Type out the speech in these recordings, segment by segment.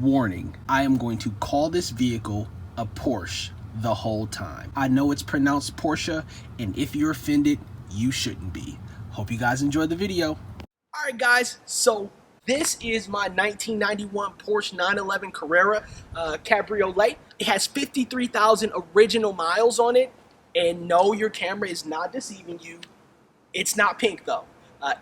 Warning, I am going to call this vehicle a Porsche the whole time. I know it's pronounced Porsche, and if you're offended, you shouldn't be. Hope you guys enjoyed the video. Alright guys, so this is my 1991 Porsche 911 Carrera Cabriolet. It has 53,000 original miles on it, and no, your camera is not deceiving you. It's not pink though.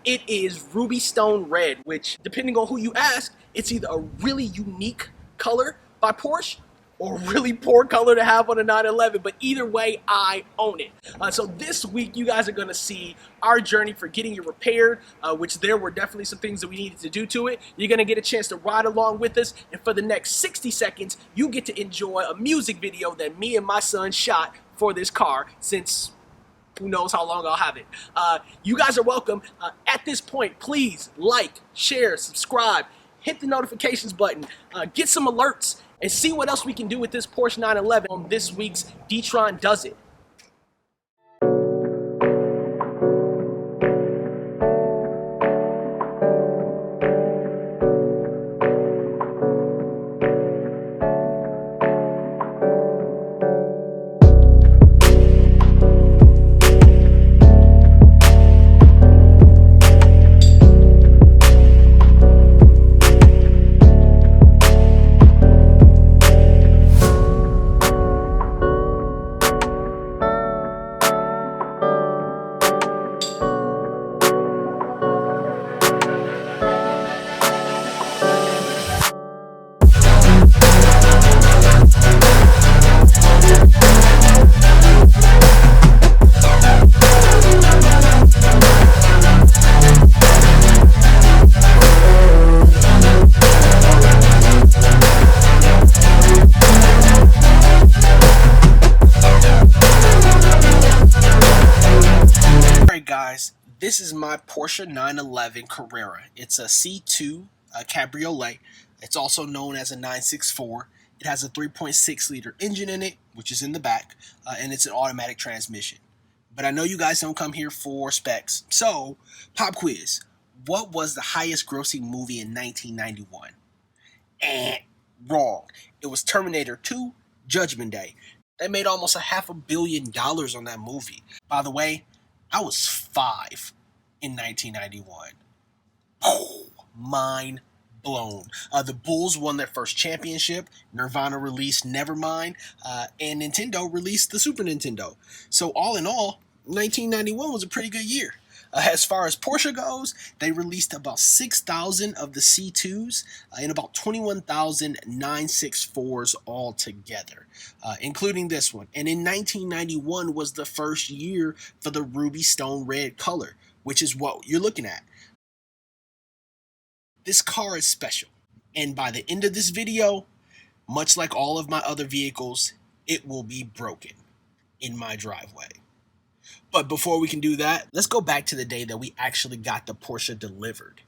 It is ruby stone red, which, depending on who you ask, it's either a really unique color by Porsche or a really poor color to have on a 911, but either way, I own it. So this week, you guys are gonna see our journey for getting it repaired, which there were definitely some things that we needed to do to it. You're gonna get a chance to ride along with us, and for the next 60 seconds, you get to enjoy a music video that me and my son shot for this car, since who knows how long I'll have it. You guys are welcome. At this point, please like, share, subscribe, hit the notifications button, get some alerts, and see what else we can do with this Porsche 911 on this week's Detrone Does It. Guys, this is my Porsche 911 Carrera. It's a C2 Cabriolet. It's also known as a 964. It has a 3.6 liter engine in it, which is in the back, and it's an automatic transmission. But I know you guys don't come here for specs. So, pop quiz. What was the highest grossing movie in 1991? Wrong. It was Terminator 2, Judgment Day. They made almost $500 million on that movie. By the way, I was 5 in 1991. Oh, mind blown. The Bulls won their first championship. Nirvana released Nevermind, and Nintendo released the Super Nintendo. So all in all, 1991 was a pretty good year. As far as Porsche goes, they released about 6,000 of the C2s and about 21,000 964s altogether, including this one. And in 1991 was the first year for the ruby stone red color, which is what you're looking at. This car is special, and by the end of this video, much like all of my other vehicles, it will be broken in my driveway. But before we can do that, let's go back to the day that we actually got the Porsche delivered.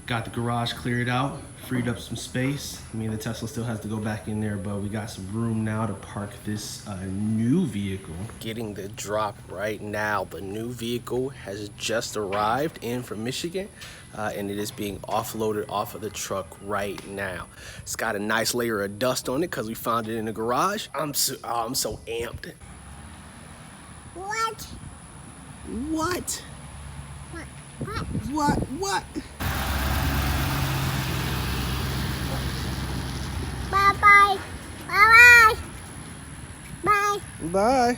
Got the garage cleared out, freed up some space. I mean, the Tesla still has to go back in there, but we got some room now to park this new vehicle. Getting the drop right now. The new vehicle has just arrived in from Michigan, and it is being offloaded off of the truck right now. It's got a nice layer of dust on it because we found it in the garage. I'm so amped. What? What? What? What? Bye-bye. Bye-bye. Bye. Bye.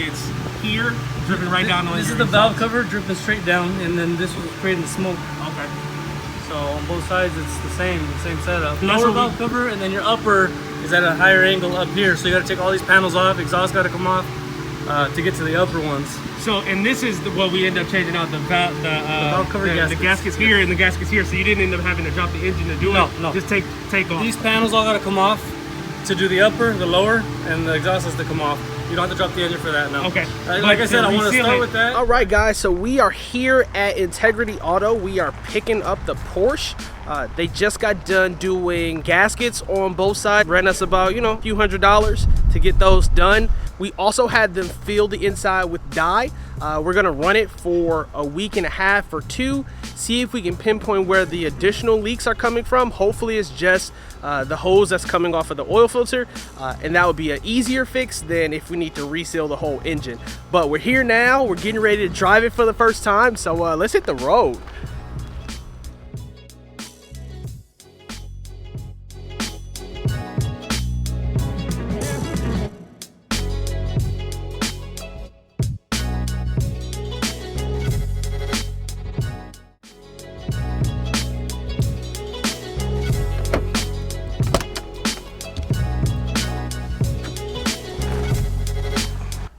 gaskets here, dripping right down on. This is the valve cover dripping straight down, and then this was creating the smoke. Okay. So on both sides, it's the same setup. And that's Lower what valve cover, and then your upper is at a higher angle up here. So you got to take all these panels off. Exhaust got to come off to get to the upper ones. So, and this is what we end up changing out the valve cover gaskets. The gaskets here and the gaskets here. So you didn't end up having to drop the engine to do it. No. Just take off. These panels all got to come off to do the upper, the lower, and the exhaust has to come off. You don't have to drop the engine for that, no. Okay. Like I said, I want to start with that. All right, guys. So we are here at Integrity Auto. We are picking up the Porsche. They just got done doing gaskets on both sides. Ran us about, a few $100s to get those done. We also had them fill the inside with dye. We're gonna run it for a week and a half or two, see if we can pinpoint where the additional leaks are coming from. Hopefully it's just the hose that's coming off of the oil filter, and that would be an easier fix than if we need to reseal the whole engine. But we're here now, we're getting ready to drive it for the first time, so let's hit the road.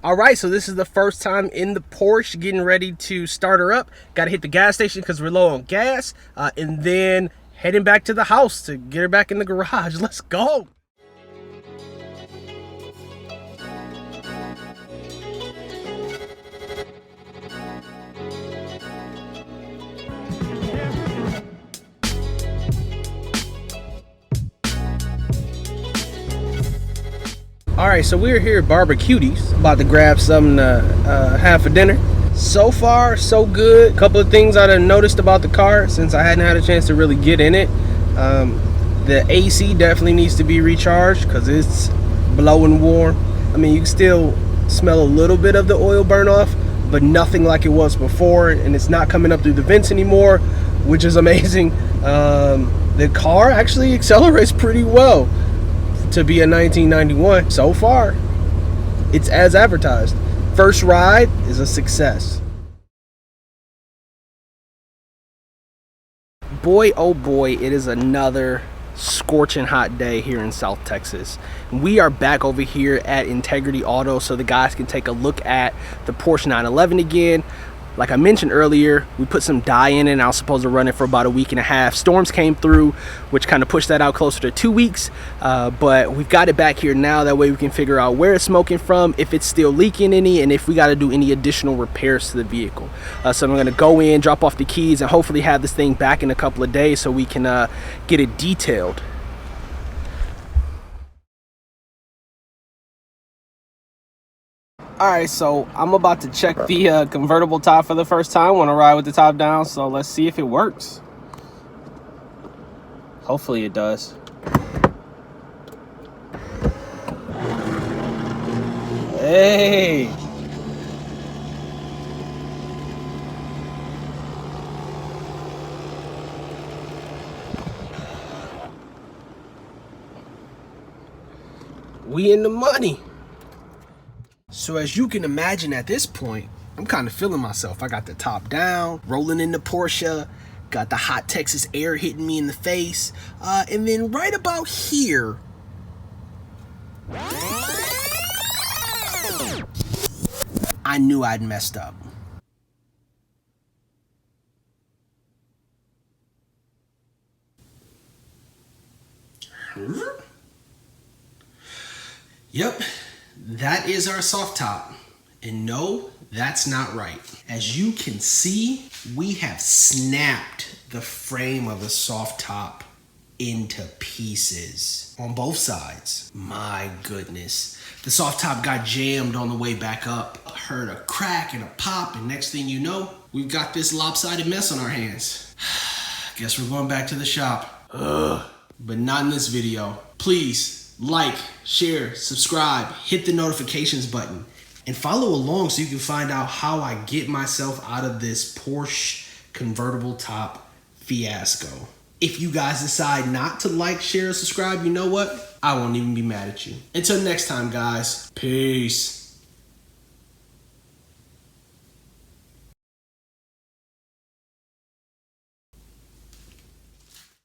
All right, so this is the first time in the Porsche, getting ready to start her up. Got to hit the gas station because we're low on gas, and then heading back to the house to get her back in the garage. Let's go. All right, so we're here at Barbecuties, about to grab something to have for dinner. So far, so good. A couple of things I done noticed about the car since I hadn't had a chance to really get in it. The AC definitely needs to be recharged because it's blowing warm. I mean, you can still smell a little bit of the oil burn off, but nothing like it was before, and it's not coming up through the vents anymore, which is amazing. The car actually accelerates pretty well to be a 1991. So far, it's as advertised. First ride is a success. Boy, oh boy, it is another scorching hot day here in South Texas. We are back over here at Integrity Auto so the guys can take a look at the Porsche 911 again. Like I mentioned earlier, we put some dye in it and I was supposed to run it for about a week and a half. Storms came through, which kind of pushed that out closer to 2 weeks, but we've got it back here now. That way we can figure out where it's smoking from, if it's still leaking any, and if we got to do any additional repairs to the vehicle. So I'm going to go in, drop off the keys, and hopefully have this thing back in a couple of days so we can get it detailed. All right, so I'm about to check the convertible top for the first time. Want to ride with the top down, so let's see if it works. Hopefully it does. Hey. We in the money. So as you can imagine at this point, I'm kind of feeling myself. I got the top down, rolling in the Porsche, got the hot Texas air hitting me in the face, and then right about here, I knew I'd messed up. Yep. That is our soft top, and no, that's not right. As you can see, we have snapped the frame of the soft top into pieces on both sides. My goodness. The soft top got jammed on the way back up. I heard a crack and a pop, and next thing you know, we've got this lopsided mess on our hands. Guess we're going back to the shop. Ugh. But not in this video. Please, like, share, subscribe, hit the notifications button, and follow along so you can find out how I get myself out of this Porsche convertible top fiasco. If you guys decide not to like, share, or subscribe, you know what? I won't even be mad at you. Until next time, guys. Peace.